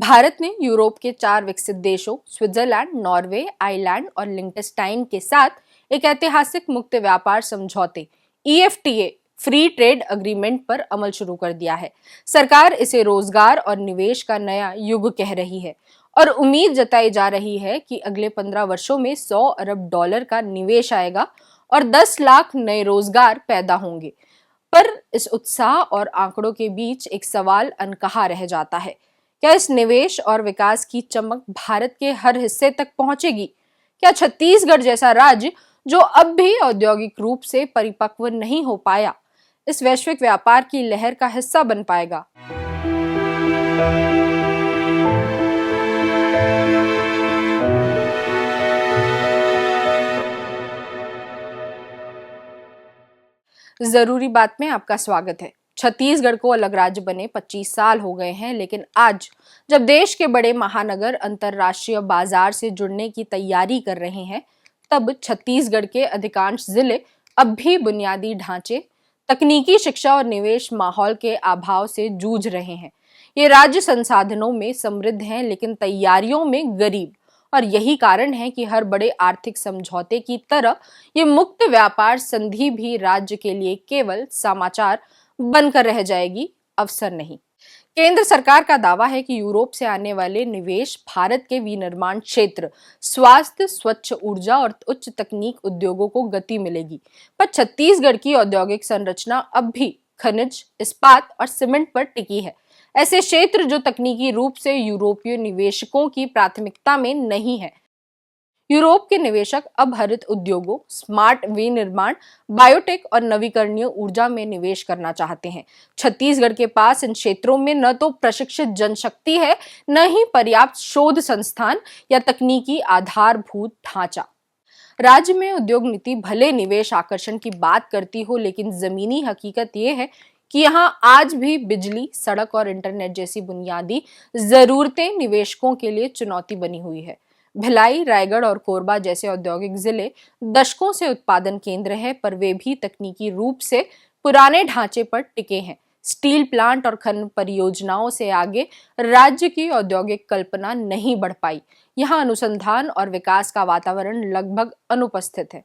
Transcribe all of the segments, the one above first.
भारत ने यूरोप के 4 विकसित देशों स्विट्जरलैंड, नॉर्वे, आइलैंड और लिंकटेनस्टाइन के साथ एक ऐतिहासिक मुक्त व्यापार समझौते EFTA फ्री ट्रेड अग्रीमेंट पर अमल शुरू कर दिया है। सरकार इसे रोजगार और निवेश का नया युग कह रही है और उम्मीद जताई जा रही है कि अगले 15 वर्षों में $100 अरब का निवेश आएगा और 10 लाख नए रोजगार पैदा होंगे। पर इस उत्साह और आंकड़ों के बीच एक सवाल अनकहा रह जाता है। क्या इस निवेश और विकास की चमक भारत के हर हिस्से तक पहुंचेगी? क्या छत्तीसगढ़ जैसा राज्य, जो अब भी औद्योगिक रूप से परिपक्व नहीं हो पाया, इस वैश्विक व्यापार की लहर का हिस्सा बन पाएगा? जरूरी बात में आपका स्वागत है। छत्तीसगढ़ को अलग राज्य बने 25 साल हो गए हैं, लेकिन आज जब देश के बड़े महानगर अंतर्राष्ट्रीय बाजार से जुड़ने की तैयारी कर रहे हैं, तब छत्तीसगढ़ के अधिकांश जिले अब भी बुनियादी ढांचे, तकनीकी शिक्षा और निवेश माहौल के अभाव से जूझ रहे हैं। ये राज्य संसाधनों में समृद्ध हैं, लेकिन तैयारियों में गरीब। और यही कारण है कि हर बड़े आर्थिक समझौते की तरह ये मुक्त व्यापार संधि भी राज्य के लिए केवल समाचार बनकर रह जाएगी, अवसर नहीं। केंद्र सरकार का दावा है कि यूरोप से आने वाले निवेश भारत के विनिर्माण क्षेत्र, स्वास्थ्य, स्वच्छ ऊर्जा और उच्च तकनीक उद्योगों को गति मिलेगी। पर छत्तीसगढ़ की औद्योगिक संरचना अब भी खनिज, इस्पात और सीमेंट पर टिकी है। ऐसे क्षेत्र जो तकनीकी रूप से यूरोपीय निवेशकों की प्राथमिकता में नहीं है। यूरोप के निवेशक अब हरित उद्योगों, स्मार्ट विनिर्माण, बायोटेक और नवीकरणीय ऊर्जा में निवेश करना चाहते हैं। छत्तीसगढ़ के पास इन क्षेत्रों में न तो प्रशिक्षित जनशक्ति है, न ही पर्याप्त शोध संस्थान या तकनीकी आधारभूत ढांचा। राज्य में उद्योग नीति भले निवेश आकर्षण की बात करती हो, लेकिन जमीनी हकीकत यह है कि यहाँ आज भी बिजली, सड़क और इंटरनेट जैसी बुनियादी जरूरतें निवेशकों के लिए चुनौती बनी हुई है। भिलाई, रायगढ़ और कोरबा जैसे औद्योगिक जिले दशकों से उत्पादन केंद्र है, पर वे भी तकनीकी रूप से पुराने ढांचे पर टिके हैं। स्टील प्लांट और खनन परियोजनाओं से आगे राज्य की औद्योगिक कल्पना नहीं बढ़ पाई। यहाँ अनुसंधान और विकास का वातावरण लगभग अनुपस्थित है।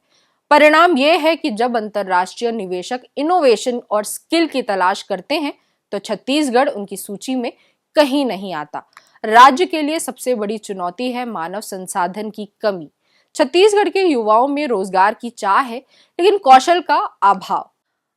परिणाम यह है कि जब अंतर्राष्ट्रीय निवेशक इनोवेशन और स्किल की तलाश करते हैं, तो छत्तीसगढ़ उनकी सूची में कहीं नहीं आता। राज्य के लिए सबसे बड़ी चुनौती है मानव संसाधन की कमी। छत्तीसगढ़ के युवाओं में रोजगार की चाह है, लेकिन कौशल का अभाव।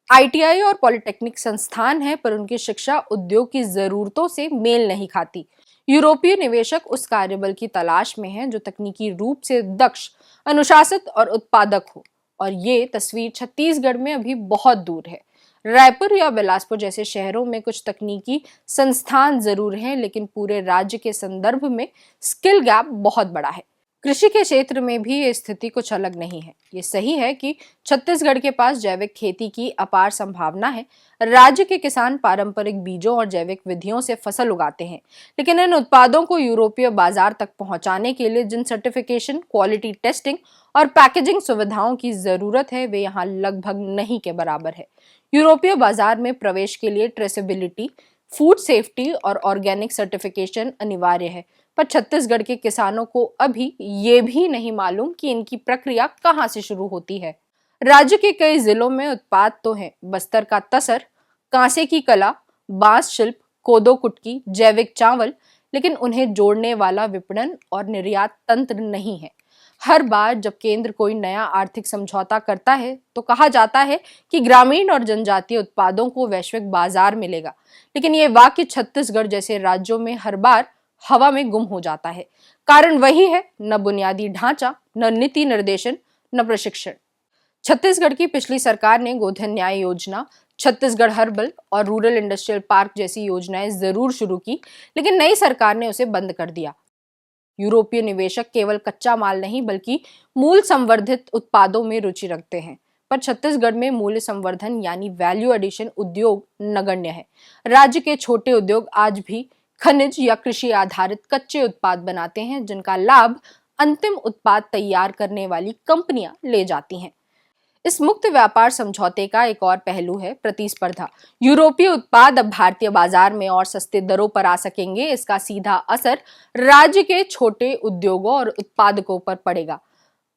ITI और पॉलिटेक्निक संस्थान है, पर उनकी शिक्षा उद्योग की जरूरतों से मेल नहीं खाती। यूरोपीय निवेशक उस कार्यबल की तलाश में हैं जो तकनीकी रूप से दक्ष, अनुशासित और उत्पादक हो, और ये तस्वीर छत्तीसगढ़ में अभी बहुत दूर है। रायपुर या बिलासपुर जैसे शहरों में कुछ तकनीकी संस्थान जरूर हैं, लेकिन पूरे राज्य के संदर्भ में स्किल गैप बहुत बड़ा है। कृषि के क्षेत्र में भी ये स्थिति कुछ अलग नहीं है। ये सही है कि छत्तीसगढ़ के पास जैविक खेती की अपार संभावना है। राज्य के किसान पारंपरिक बीजों और जैविक विधियों से फसल उगाते हैं, लेकिन इन उत्पादों को यूरोपीय बाजार तक पहुंचाने के लिए जिन सर्टिफिकेशन, क्वालिटी टेस्टिंग और पैकेजिंग सुविधाओं की जरूरत है, वे यहाँ लगभग नहीं के बराबर है। यूरोपीय बाजार में प्रवेश के लिए ट्रेसेबिलिटी, फूड सेफ्टी और ऑर्गेनिक सर्टिफिकेशन अनिवार्य है, पर छत्तीसगढ़ के किसानों को अभी ये भी नहीं मालूम कि इनकी प्रक्रिया कहाँ से शुरू होती है। राज्य के कई जिलों में उत्पाद तो हैं, बस्तर का तसर, कांसे की कला, बांस शिल्प, कोदो कुटकी, जैविक चावल, लेकिन उन्हें जोड़ने वाला विपणन और निर्यात तंत्र नहीं है। हर बार जब केंद्र कोई नया आर्थिक समझौता करता है, तो कहा जाता है कि ग्रामीण और जनजातीय उत्पादों को वैश्विक बाजार मिलेगा, लेकिन ये वाक्य छत्तीसगढ़ जैसे राज्यों में हर बार हवा में गुम हो जाता है। कारण वही है, न बुनियादी ढांचा, न नीति निर्देशन, न प्रशिक्षण। छत्तीसगढ़ की पिछली सरकार ने गोधन न्याय योजना, छत्तीसगढ़ हर्बल और रूरल इंडस्ट्रियल पार्क जैसी योजनाएं जरूर शुरू की, लेकिन नई सरकार ने उसे बंद कर दिया। यूरोपीय निवेशक केवल कच्चा माल नहीं, बल्कि मूल संवर्धित उत्पादों में रुचि रखते हैं, पर छत्तीसगढ़ में मूल्य संवर्धन यानी वैल्यू एडिशन उद्योग नगण्य है। राज्य के छोटे उद्योग आज भी खनिज या कृषि आधारित कच्चे उत्पाद बनाते हैं, जिनका लाभ अंतिम उत्पाद तैयार करने वाली कंपनियां ले जाती हैं। इस मुक्त व्यापार समझौते का एक और पहलू है प्रतिस्पर्धा। यूरोपीय उत्पाद अब भारतीय बाजार में और सस्ते दरों पर आ सकेंगे। इसका सीधा असर राज्य के छोटे उद्योगों और उत्पादकों पर पड़ेगा।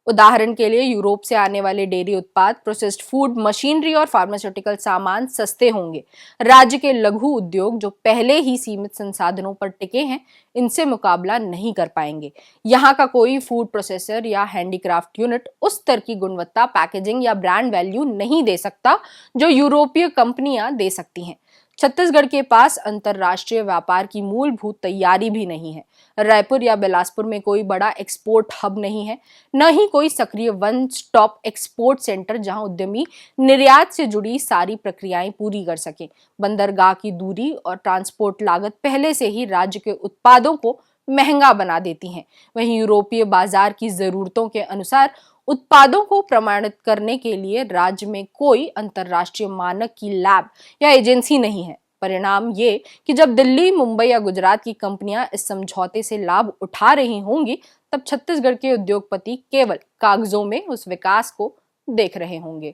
उदाहरण के लिए यूरोप से आने वाले डेयरी उत्पाद, प्रोसेस्ड फूड, मशीनरी और फार्मास्यूटिकल सामान सस्ते होंगे। राज्य के लघु उद्योग जो पहले ही सीमित संसाधनों पर टिके हैं, इनसे मुकाबला नहीं कर पाएंगे। यहाँ का कोई फूड प्रोसेसर या हैंडीक्राफ्ट यूनिट उस स्तर की गुणवत्ता, पैकेजिंग या ब्रांड वैल्यू नहीं दे सकता जो यूरोपीय कंपनियां दे सकती हैं। छत्तीसगढ़ के पास अंतर्राष्ट्रीय व्यापार की मूलभूत तैयारी भी नहीं है। रायपुर या बिलासपुर में कोई बड़ा एक्सपोर्ट हब नहीं है, न ही कोई सक्रिय वन स्टॉप एक्सपोर्ट सेंटर जहां उद्यमी निर्यात से जुड़ी सारी प्रक्रियाएं पूरी कर सके। बंदरगाह की दूरी और ट्रांसपोर्ट लागत पहले से ही राज्य के उत्पादों को महंगा बना देती हैं। वहीं यूरोपीय बाजार की जरूरतों के अनुसार उत्पादों को प्रमाणित करने के लिए राज्य में कोई अंतर्राष्ट्रीय मानक की लैब या एजेंसी नहीं है। परिणाम ये कि जब दिल्ली, मुंबई या गुजरात की कंपनियां इस समझौते से लाभ उठा रही होंगी, तब छत्तीसगढ़ के उद्योगपति केवल कागजों में उस विकास को देख रहे होंगे।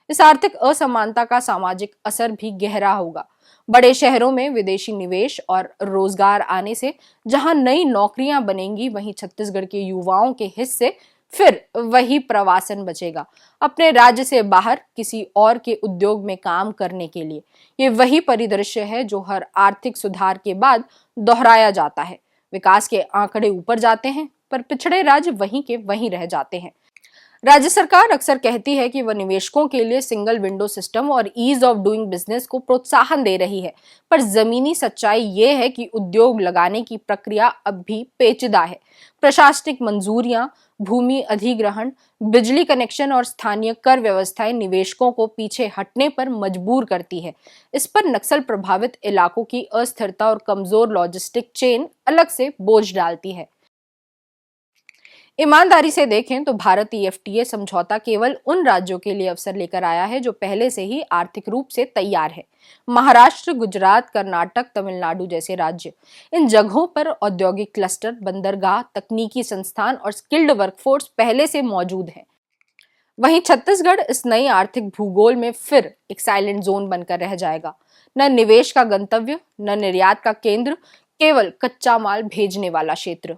इस आर्थिक असमानता का सामाजिक असर भी गहरा होगा। बड़े शहरों में विदेशी निवेश और रोजगार आने से जहां नई नौकरियां बनेंगी, वहीं छत्तीसगढ़ के युवाओं के हिस्से फिर वही प्रवासन बचेगा, अपने राज्य से बाहर किसी और के उद्योग में काम करने के लिए। ये वही परिदृश्य है जो हर आर्थिक सुधार के बाद दोहराया जाता है। विकास के आंकड़े ऊपर जाते हैं, पर पिछड़े राज्य वहीं के वहीं रह जाते हैं। राज्य सरकार अक्सर कहती है कि वह निवेशकों के लिए सिंगल विंडो सिस्टम और ईज ऑफ डूइंग बिजनेस को प्रोत्साहन दे रही है, पर जमीनी सच्चाई ये है कि उद्योग लगाने की प्रक्रिया अब भी पेचीदा है। प्रशासनिक मंजूरियां, भूमि अधिग्रहण, बिजली कनेक्शन और स्थानीय कर व्यवस्थाएं निवेशकों को पीछे हटने पर मजबूर करती है। इस पर नक्सल प्रभावित इलाकों की अस्थिरता और कमजोर लॉजिस्टिक चेन अलग से बोझ डालती है। ईमानदारी से देखें तो भारत EFTA समझौता केवल उन राज्यों के लिए अवसर लेकर आया है जो पहले से ही आर्थिक रूप से तैयार है। महाराष्ट्र, गुजरात, कर्नाटक, तमिलनाडु जैसे राज्य, इन जगहों पर औद्योगिक क्लस्टर, बंदरगाह, तकनीकी संस्थान और स्किल्ड वर्कफोर्स पहले से मौजूद है। वहीं छत्तीसगढ़ इस नई आर्थिक भूगोल में फिर एक साइलेंट जोन बनकर रह जाएगा। न निवेश का गंतव्य, न निर्यात का केंद्र, केवल कच्चा माल भेजने वाला क्षेत्र।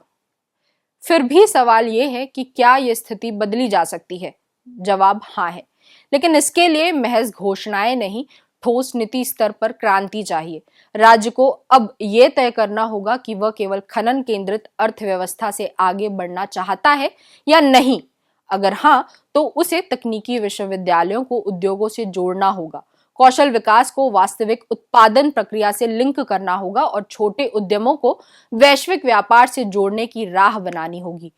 फिर भी सवाल ये है कि क्या ये स्थिति बदली जा सकती है? जवाब हाँ है, लेकिन इसके लिए महज घोषणाएं नहीं, ठोस नीति स्तर पर क्रांति चाहिए। राज्य को अब ये तय करना होगा कि वह केवल खनन केंद्रित अर्थव्यवस्था से आगे बढ़ना चाहता है या नहीं। अगर हाँ, तो उसे तकनीकी विश्वविद्यालयों को उद्योगों से जोड़ना होगा, कौशल विकास को वास्तविक उत्पादन प्रक्रिया से लिंक करना होगा और छोटे उद्यमों को वैश्विक व्यापार से जोड़ने की राह बनानी होगी।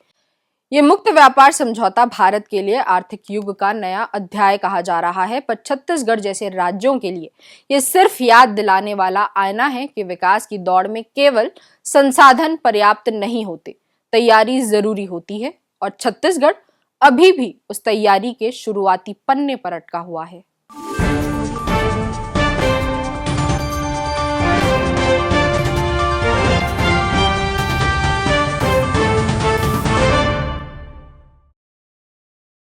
ये मुक्त व्यापार समझौता भारत के लिए आर्थिक युग का नया अध्याय कहा जा रहा है, पर छत्तीसगढ़ जैसे राज्यों के लिए ये सिर्फ याद दिलाने वाला आईना है कि विकास की दौड़ में केवल संसाधन पर्याप्त नहीं होते, तैयारी जरूरी होती है, और छत्तीसगढ़ अभी भी उस तैयारी के शुरुआती पन्ने पर अटका हुआ है।